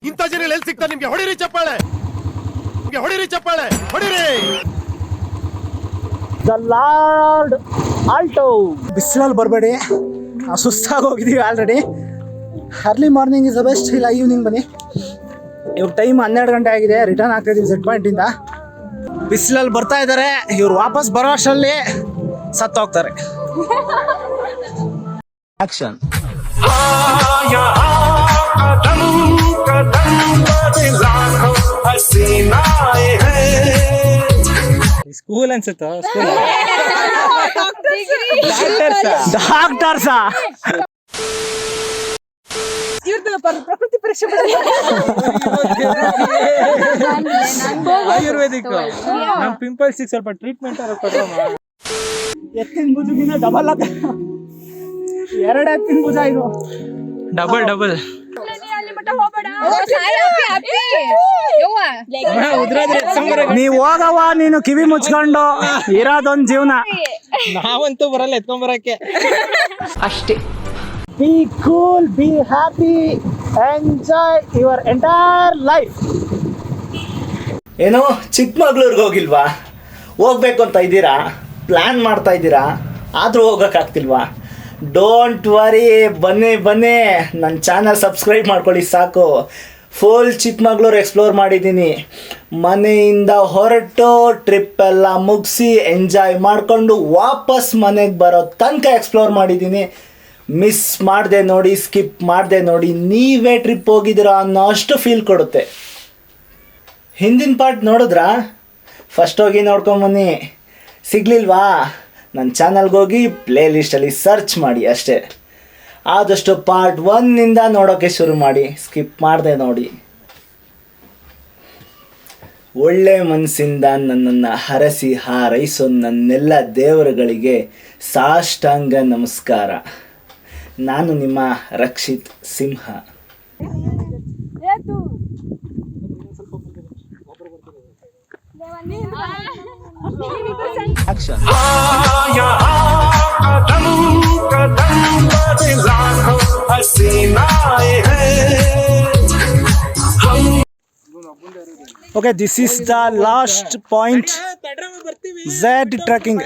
ಇಂಥ ಜನ ಎಲ್ಲಿ ಸಿಗ್ತಾರೆ ನಿಮ್ಗೆ? ಹೊಡಿರಿ ಚಪ್ಪಾಳೆ, ನಿಮ್ಗೆ ಹೊಡಿರಿ ಚಪ್ಪಾಳೆ, ಹೊಡಿರಿ. The lord Alto. ಬಿಸಿಲಲ್ಲಿ ಬರಬೇಡಿ, ಸುಸ್ತಾಗಿ ಹೋಗಿದ್ದೀವಿ already. Early morning is the best, ಇಲ್ಲ ಈವ್ನಿಂಗ್ ಬನ್ನಿ. ಇವಾಗ ಟೈಮ್ 12 ಗಂಟೆ ಆಗಿದೆ, ರಿಟರ್ನ್ ಆಗ್ತಾ ಇದೀವಿ ಸೆಟ್ ಪಾಯಿಂಟಿಂದ. ಬಿಸಿಲಲ್ಲಿ ಬರ್ತಾ ಇದ್ದಾರೆ, ಇವ್ರು ವಾಪಸ್ ಬರೋ ಅಷ್ಟರಲ್ಲಿ ಸತ್ತೋಗ್ತಾರೆ. ಆಕ್ಷನ್. ಸ್ಕೂಲ್ ಅನ್ಸುತ್ತ, ಡಾಕ್ಟರ್ಸಾ ಪ್ರಕೃತಿ ಪರೀಕ್ಷೆ ಆಯುರ್ವೇದಿಕ್. ನಮ್ ಪಿಂಪಲ್ಸ್ ಸ್ವಲ್ಪ ಟ್ರೀಟ್ಮೆಂಟ್ ಎತ್ತಿನ ಭುಜಗಿನ ಡಬಲ್ ಅದ, 2 ಎತ್ತಿನ ಭುಜ ಇದು, ಡಬಲ್. ನೀವ್ ಹೋಗವ, ನೀನು ಕಿವಿ ಮುಚ್ಕೊಂಡು ಇರೋದೊಂದ್ ಜೀವನ. ನಾವಂತೂ ಬರಲ್ಲ ಎತ್ಕೊಂಡ್ ಬರಕ್ಕೆ ಅಷ್ಟೇ. B cool, be happy, enjoy your entire life. ಏನೋ ಚಿಕ್ಕಮಗ್ಳೂರ್ಗೆ ಹೋಗಿಲ್ವಾ? ಹೋಗ್ಬೇಕು ಅಂತ ಇದ್ದೀರಾ, ಪ್ಲ್ಯಾನ್ ಮಾಡ್ತಾ ಇದ್ದೀರಾ, ಆದರೂ ಹೋಗೋಕ್ಕಾಗ್ತಿಲ್ವಾ? ಡೋಂಟ್ ವರಿ, ಬನ್ನಿ ಬನ್ನಿ, ನನ್ನ ಚಾನಲ್ ಸಬ್ಸ್ಕ್ರೈಬ್ ಮಾಡ್ಕೊಳ್ಳಿ ಸಾಕು. ಫುಲ್ ಚಿಕ್ಕಮಗ್ಳೂರು ಎಕ್ಸ್ಪ್ಲೋರ್ ಮಾಡಿದ್ದೀನಿ. ಮನೆಯಿಂದ ಹೊರಟು ಟ್ರಿಪ್ಪೆಲ್ಲ ಮುಗಿಸಿ ಎಂಜಾಯ್ ಮಾಡಿಕೊಂಡು ವಾಪಸ್ ಮನೆಗೆ ಬರೋ ತನಕ ಎಕ್ಸ್ಪ್ಲೋರ್ ಮಾಡಿದ್ದೀನಿ. ಮಿಸ್ ಮಾಡಿದೆ ನೋಡಿ, ಸ್ಕಿಪ್ ಮಾಡಿದೆ ನೋಡಿ, ನೀವೇ ಟ್ರಿಪ್ ಹೋಗಿದ್ದೀರಾ ಅನ್ನೋ ಅಷ್ಟು ಫೀಲ್ ಕೊಡುತ್ತೆ. ಹಿಂದಿನ ಪಾರ್ಟ್ ನೋಡಿದ್ರಾ? ಫಸ್ಟ್ ಹೋಗಿ ನೋಡ್ಕೊಂಬನ್ನಿ. ಸಿಗಲಿಲ್ವಾ? ನನ್ನ ಚಾನಲ್ಗೆ ಹೋಗಿ ಪ್ಲೇ ಲಿಸ್ಟಲ್ಲಿ ಸರ್ಚ್ ಮಾಡಿ ಅಷ್ಟೇ. ಆದಷ್ಟು ಪಾರ್ಟ್ 1 ನೋಡೋಕ್ಕೆ ಶುರು ಮಾಡಿ, ಸ್ಕಿಪ್ ಮಾಡಿದೆ ನೋಡಿ. ಒಳ್ಳೆ ಮನಸ್ಸಿಂದ ನನ್ನನ್ನು ಹರಸಿ ಹಾರೈಸೋ ನನ್ನೆಲ್ಲ ದೇವರುಗಳಿಗೆ ಸಾಷ್ಟಾಂಗ ನಮಸ್ಕಾರ. ನಾನು ನಿಮ್ಮ Rakshit Simha. Action. Okay, this is the last point, Z trekking.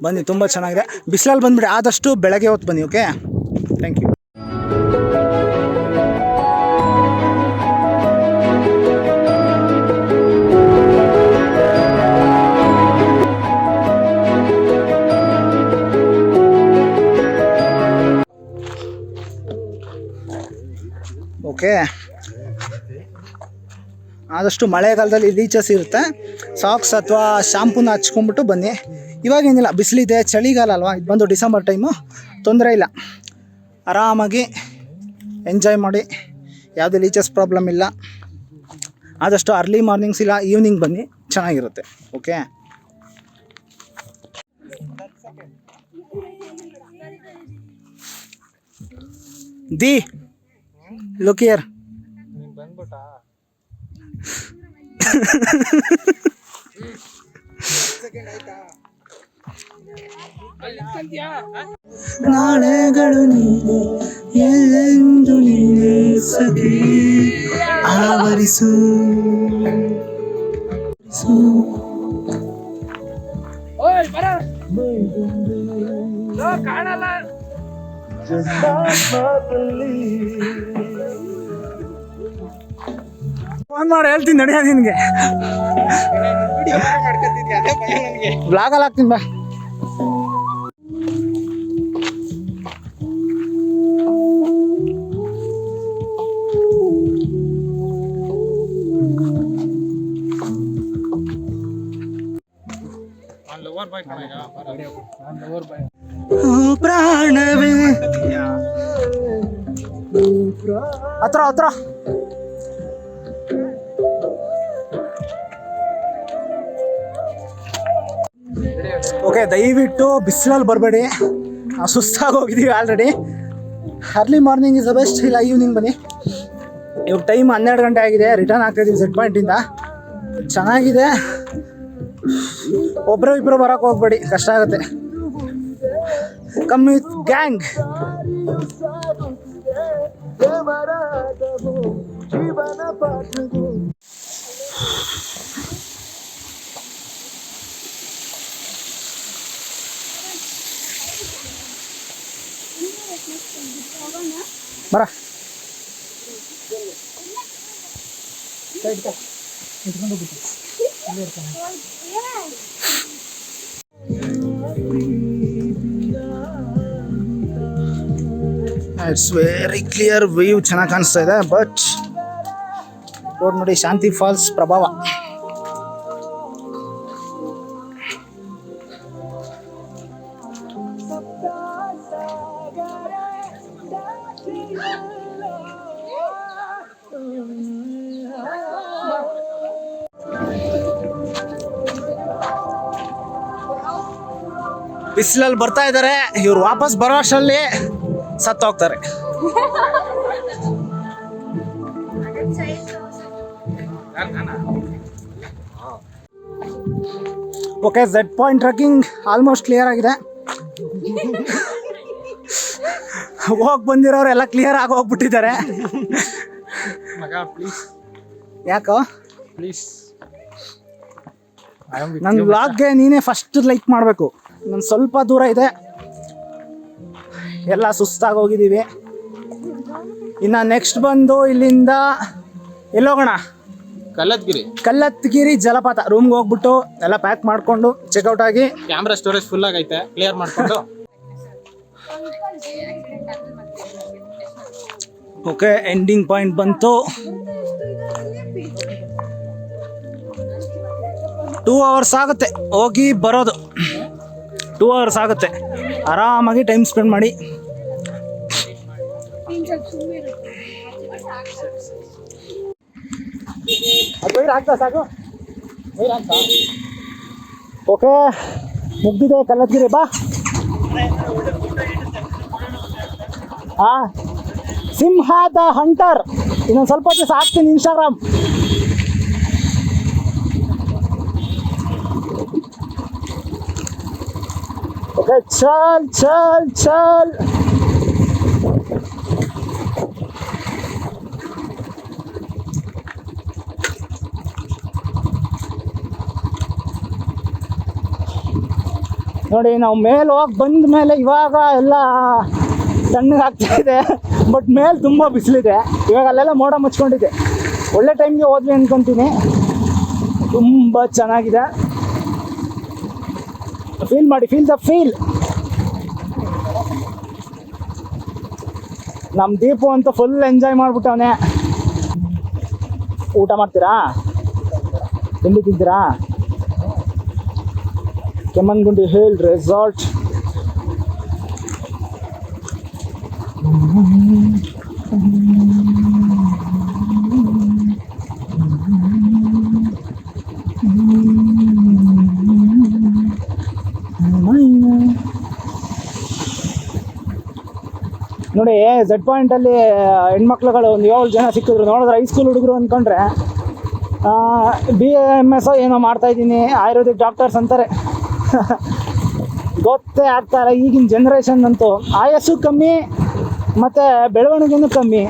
ಬನ್ನಿ, ತುಂಬ ಚೆನ್ನಾಗಿದೆ. ಬಿಸಿಲಲ್ಲಿ ಬಂದ್ಬಿಡಿ, ಆದಷ್ಟು ಬೆಳಗ್ಗೆ ಹೊತ್ತು ಬನ್ನಿ. Okay, thank you. ಓಕೆ, ಆದಷ್ಟು ಮಳೆಗಾಲದಲ್ಲಿ ಲೀಚಸ್ ಇರುತ್ತೆ, ಸಾಕ್ಸ್ ಅಥವಾ ಶಾಂಪೂನ ಹಚ್ಕೊಂಡ್ಬಿಟ್ಟು ಬನ್ನಿ. ಇವಾಗೇನಿಲ್ಲ, ಬಿಸಿಲಿದೆ, ಚಳಿಗಾಲ ಅಲ್ವಾ, ಇದು ಬಂದು ಡಿಸೆಂಬರ್ ಟೈಮು, ತೊಂದರೆ ಇಲ್ಲ, ಆರಾಮಾಗಿ ಎಂಜಾಯ್ ಮಾಡಿ, ಯಾವುದೇ ಲೀಚಸ್ ಪ್ರಾಬ್ಲಮ್ ಇಲ್ಲ. ಆದಷ್ಟು ಅರ್ಲಿ ಮಾರ್ನಿಂಗ್ಸ್ ಇಲ್ಲ ಈವ್ನಿಂಗ್ ಬನ್ನಿ, ಚೆನ್ನಾಗಿರುತ್ತೆ. Okay, the look here. ನಾಳೆಗಳು ನೀನೆ, ಎಲ್ಲೆಂದು ನೀನೆ ಸಖಿ, ಆವರಿಸು ಫೋನ್ ಮಾಡಿ ಹೇಳ್ತೀನಿ, ನಡೆಯ ನಿನ್ಗೆ ಬ್ಲಾಗಲ್ಲಿ ಹಾಕ್ತೀನಿ ಬಾ. ಪ್ರಾಣವೇ ಹತ್ರ ಹತ್ರ. ಓಕೆ, ದಯವಿಟ್ಟು ಬಿಸಿಲಲ್ಲಿ ಬರಬೇಡಿ, ಸುಸ್ತಾಗಿ ಹೋಗಿದ್ದೀವಿ already. Early morning is the best, ಇಲ್ಲ ಈವ್ನಿಂಗ್ ಬನ್ನಿ. ಇವಾಗ ಟೈಮ್ 12 ಗಂಟೆ ಆಗಿದೆ, ರಿಟರ್ನ್ ಆಗ್ತಾ ಇದೀವಿ ಸೆಟ್ ಪಾಯಿಂಟಿಂದ. ಚೆನ್ನಾಗಿದೆ, ಒಬ್ಬರು ಇಬ್ಬರು ಬರೋಕ್ಕೆ ಹೋಗ್ಬೇಡಿ, ಕಷ್ಟ ಆಗುತ್ತೆ. Come with gang. ಬರ ಇಟ್ಸ್ ವೆರಿ ಕ್ಲಿಯರ್ ವ್ಯೂ, ಚೆನ್ನಾಗಿ ಕಾಣಿಸ್ತಾ ಇದೆ. ಬಟ್ ರೋಡ್ ನೋಡಿ, ಶಾಂತಿ ಫಾಲ್ಸ್ ಪ್ರಭಾವ. ಬಿಸಿಲಲ್ಲಿ ಬರ್ತಾ ಇದ್ದಾರೆ, ಇವ್ರು ವಾಪಸ್ ಬರೋ ಅಷ್ಟರಲ್ಲಿ ಸತ್ತೋಗ್ತಾರೆ. Okay, Z point trekking almost clear ಆಗಿದೆ. ಹೋಗಿ ಬಂದಿರೋರೆಲ್ಲ ಕ್ಲಿಯರ್ ಆಗಿ ಹೋಗ್ಬಿಟ್ಟಿದ್ದಾರೆ. ಮಗ ಪ್ಲೀಸ್, ಯಾಕೋ ಪ್ಲೀಸ್, ನನ್ನ ವ್ಲಾಗ್ಗೆ ನೀನೇ ಫಸ್ಟ್ ಲೈಕ್ ಮಾಡಬೇಕು. ನಾನು ಸ್ವಲ್ಪ ದೂರ ಇದೆ, ಎಲ್ಲ ಸುಸ್ತಾಗಿ ಹೋಗಿದ್ದೀವಿ. ಇನ್ನು ನೆಕ್ಸ್ಟ್ ಬಂದು ಇಲ್ಲಿಂದ ಎಲ್ಲೋಗೋಣ? ಕಲ್ಲತ್ಗಿರಿ ಜಲಪಾತ. ರೂಮ್ಗೆ ಹೋಗ್ಬಿಟ್ಟು ಎಲ್ಲ ಪ್ಯಾಕ್ ಮಾಡಿಕೊಂಡು ಚೆಕ್ಔಟ್ ಆಗಿ ಕ್ಯಾಮ್ರಾ ಸ್ಟೋರೇಜ್ ಫುಲ್ ಆಗೈತೆ, ಕ್ಲಿಯರ್ ಮಾಡ್ಕೊಂಡು ಓಕೆ, ಎಂಡಿಂಗ್ ಪಾಯಿಂಟ್ ಬಂತು. 2 hours ಆಗುತ್ತೆ ಹೋಗಿ ಬರೋದು. 2 hours ಆಗುತ್ತೆ. ಆರಾಮಾಗಿ ಟೈಮ್ ಸ್ಪೆಂಡ್ ಮಾಡಿ. ಸಾಕು. ಓಕೆ, ಮುಗ್ದಿದೆ ಕಲ್ಲತ್ಗಿರಿ. ಬಾ. ಸಿಂಹ ದ ಹಂಟರ್. ಇನ್ನೊಂದು ಸ್ವಲ್ಪ ದಿವಸ ಹಾಕ್ತೀನಿ ಇನ್ಸ್ಟಾಗ್ರಾಮ್. ಓಕೆ, ಚಲ್ ಚಲ್ ಚಲ್. ನೋಡಿ, ನಾವು ಮೇಲೆ ಹೋಗಿ ಬಂದ ಮೇಲೆ ಇವಾಗ ಎಲ್ಲ ತಣ್ಣಗಾಗ್ತಾ ಇದೆ. ಬಟ್ ಮೇಲೆ ತುಂಬ ಬಿಸಿಲಿದೆ. ಇವಾಗ ಅಲ್ಲೆಲ್ಲ ಮೋಡ ಮುಚ್ಕೊಂಡಿದೆ. ಒಳ್ಳೆ ಟೈಮ್ಗೆ ಹೋದ್ವಿ ಅಂದ್ಕೊತೀನಿ. ತುಂಬ ಚೆನ್ನಾಗಿದೆ. ಫೀಲ್ ಮಾಡಿ, ಫೀಲ್ ದ ಫೀಲ್. ನಮ್ಮ ದೀಪು ಅಂತೂ ಫುಲ್ ಎಂಜಾಯ್ ಮಾಡ್ಬಿಟ್ಟವನೆ. ಊಟ ಮಾಡ್ತೀರಾ? ತಿಂಡಿ ತಿಂತೀರಾ? Kemmangundi hill resort. ನೋಡಿ, ಝೆಡ್ ಪಾಯಿಂಟಲ್ಲಿ ಹೆಣ್ಮಕ್ಳುಗಳು ಒಂದು 7 ಜನ ಸಿಕ್ಕಿದ್ರು. ನೋಡಿದ್ರೆ ಹೈಸ್ಕೂಲ್ ಹುಡುಗರು ಅಂದ್ಕೊಂಡ್ರೆ BAMS ಏನೋ ಮಾಡ್ತಾಯಿದ್ದೀನಿ, ಆಯುರ್ವೇದಿಕ್ ಡಾಕ್ಟರ್ಸ್ ಅಂತಾರೆ. ಗೊತ್ತೇ ಆಗ್ತಾ ಇಲ್ಲ ಈಗಿನ ಜನ್ರೇಷನ್ ಅಂತೂ. ಆಯಸ್ಸು ಕಮ್ಮಿ ಮತ್ತು ಬೆಳವಣಿಗೆನೂ ಕಮ್ಮಿ.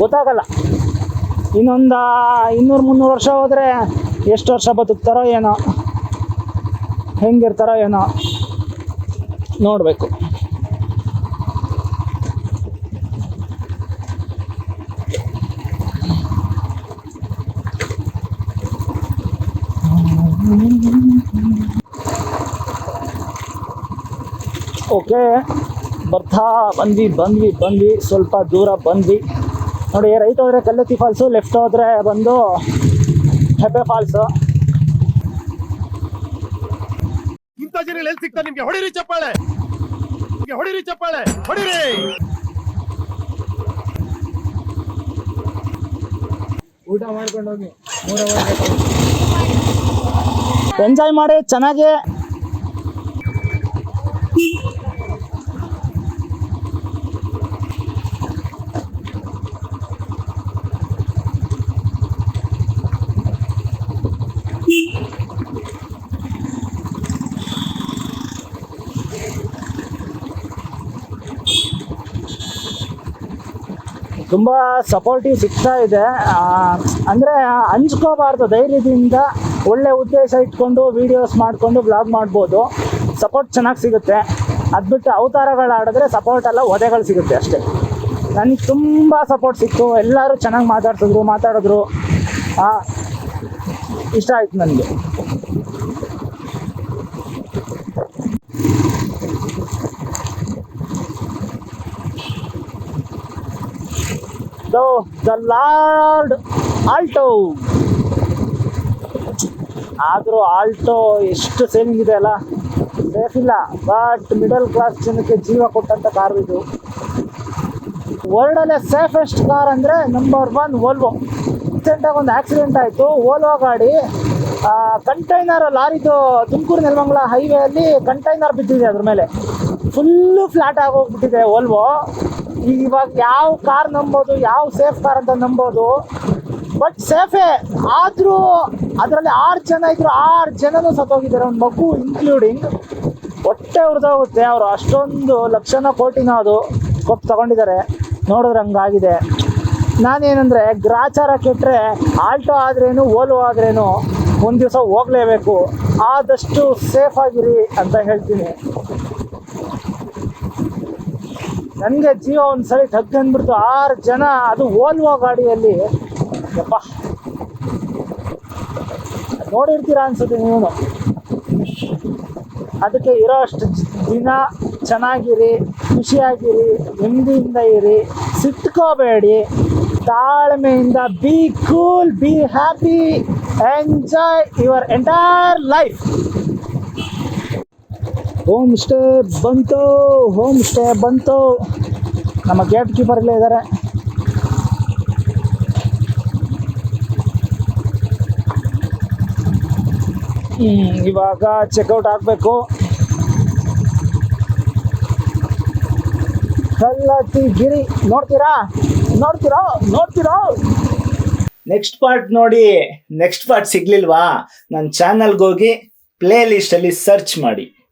ಗೊತ್ತಾಗಲ್ಲ. ಇನ್ನೊಂದು 200-300 ವರ್ಷ ಹೋದರೆ ಎಷ್ಟು ವರ್ಷ ಬದುಕ್ತಾರೋ ಏನೋ, ಹೆಂಗಿರ್ತಾರೋ ಏನೋ ನೋಡಬೇಕು. ಓಕೆ, ಬರ್ತಾ ಬಂದ್ವಿ ಸ್ವಲ್ಪ ದೂರ ಬಂದ್ವಿ. ನೋಡಿ, ರೈಟ್ ಹೋದರೆ ಕಲ್ಲತ್ತಿ ಫಾಲ್ಸು, ಲೆಫ್ಟ್ ಹೋದರೆ ಬಂದು ಹೆಬ್ಬೆ ಫಾಲ್ಸು. ಇಂಥ ಜನ ಎಲ್ಲಿ ಸಿಗ್ತಾರೆ ನಿಮ್ಗೆ? ಹೊಡಿರಿ ಚಪ್ಪಾಳೆ, ಹೊಡಿರಿ ಚಪ್ಪಾಳೆ, ಹೊಡಿರಿ. ಊಟ ಮಾಡ್ಕೊಂಡು ಹೋಗಿ ಎಂಜಾಯ್ ಮಾಡಿ ಚೆನ್ನಾಗಿ. ತುಂಬ ಸಪೋರ್ಟಿವ್ ಸಿಗ್ತಾ ಇದೆ. ಅಂದರೆ ಹಂಚ್ಕೋಬಾರ್ದು, ಧೈರ್ಯದಿಂದ ಒಳ್ಳೆ ಉದ್ದೇಶ ಇಟ್ಕೊಂಡು ವೀಡಿಯೋಸ್ ಮಾಡಿಕೊಂಡು ಬ್ಲಾಗ್ ಮಾಡ್ಬೋದು, ಸಪೋರ್ಟ್ ಚೆನ್ನಾಗಿ ಸಿಗುತ್ತೆ. ಅದು ಬಿಟ್ಟು ಅವತಾರಗಳು ಆಡಿದ್ರೆ ಸಪೋರ್ಟ್ ಎಲ್ಲ ಒದೆಗಳು ಸಿಗುತ್ತೆ ಅಷ್ಟೇ. ನನಗೆ ತುಂಬ ಸಪೋರ್ಟ್ ಸಿಕ್ತು, ಎಲ್ಲರೂ ಚೆನ್ನಾಗಿ ಮಾತಾಡಿದ್ರು. ಇಷ್ಟ ಆಯ್ತು ನನಗೆ. The lord Alto. ಆದರೂ ಆಲ್ಟೋ ಎಷ್ಟು ಸೇವಿಂಗ್ ಇದೆ ಅಲ್ಲ, ಸೇಫ್ ಇಲ್ಲ. ಬಟ್ ಮಿಡಲ್ ಕ್ಲಾಸ್ ಜನಕ್ಕೆ ಜೀವ ಕೊಟ್ಟಂಥ ಕಾರ್ ಇದು. ವರ್ಲ್ಡಲ್ಲೇ ಸೇಫೆಸ್ಟ್ ಕಾರ್ ಅಂದರೆ ನಂಬರ್ 1 ವೋಲ್ವೋ. ರೀಸೆಂಟಾಗಿ ಒಂದು ಆಕ್ಸಿಡೆಂಟ್ ಆಯಿತು, ವೋಲ್ವೋ ಗಾಡಿ ಕಂಟೈನರ್ ಲಾರಿದು ತುಮಕೂರು ನೆಲಮಂಗಲ ಹೈವೇಯಲ್ಲಿ ಕಂಟೈನರ್ ಬಿದ್ದಿದೆ, ಅದ್ರ ಮೇಲೆ ಫುಲ್ಲು ಫ್ಲಾಟ್ ಆಗೋಗ್ಬಿಟ್ಟಿದೆ ವೋಲ್ವೋ. ಇವಾಗ ಯಾವ ಕಾರ್ ನಂಬೋದು, ಯಾವ ಸೇಫ್ ಕಾರ್ ಅಂತ ನಂಬೋದು, ಬಟ್ ಸೇಫೇ. ಆದರೂ ಅದರಲ್ಲಿ 6 ಜನ ಇದ್ರು, 6 ಜನನೂ ಸತ್ತೋಗಿದ್ದಾರೆ, ಒಂದು ಮಗು ಇನ್ಕ್ಲೂಡಿಂಗ್. ಹೊಟ್ಟೆ ಉರಿದೋಗುತ್ತೆ. ಅವರು ಅಷ್ಟೊಂದು ಲಕ್ಷನ ಕೋಟಿನ ಅದು ಕೊಟ್ಟು ತಗೊಂಡಿದ್ದಾರೆ. ನೋಡಿದ್ರೆ ಹಂಗಾಗಿದೆ. ನಾನೇನಂದರೆ ಗ್ರಾಚಾರ ಕೆಟ್ಟರೆ ಆಲ್ಟೋ ಆದ್ರೇನು ವೋಲ್ವೋ ಆದ್ರೇನು ಒಂದು ದಿವಸ ಹೋಗಲೇಬೇಕು. ಆದಷ್ಟು ಸೇಫ್ ಆಗಿರಿ ಅಂತ ಹೇಳ್ತೀನಿ. ನನಗೆ ಜೀವ ಒಂದ್ಸರಿ ತಗ್ಗಂದ್ಬಿಡ್ತು. 6 ಜನ, ಅದು ವೋಲ್ವೋ ಗಾಡಿಯಲ್ಲಿ. ಯಪ್ಪ, ನೋಡಿರ್ತೀರಾ ಅನ್ಸುತ್ತೆ ನೀವು. ಅದಕ್ಕೆ ಇರೋ ಅಷ್ಟು ದಿನ ಚೆನ್ನಾಗಿರಿ, ಖುಷಿಯಾಗಿರಿ, ನೆಮ್ಮದಿಯಿಂದ ಇರಿ, ಸಿಟ್ಕೋಬೇಡಿ, ತಾಳ್ಮೆಯಿಂದ B cool, be happy, enjoy your entire life. Home stay ಬಂತು. ನಮ್ಮ ಗೇಟ್ ಕೀಪರ್ ಇಲ್ಲೇ ಇದ್ದಾರೆ. ಇವಾಗ ಚೆಕ್ಔಟ್ ಆಗಬೇಕು. ಕಲ್ಲತ್ತಿಗಿರಿ ನೋಡ್ತೀರಾ? ನೆಕ್ಸ್ಟ್ ಪಾರ್ಟ್ ನೋಡಿ. ನೆಕ್ಸ್ಟ್ ಪಾರ್ಟ್ ಸಿಗ್ಲಿಲ್ವಾ? ನನ್ನ ಚಾನಲ್ಗೆ ಹೋಗಿ ಪ್ಲೇ ಲಿಸ್ಟಲ್ಲಿ ಸರ್ಚ್ ಮಾಡಿ.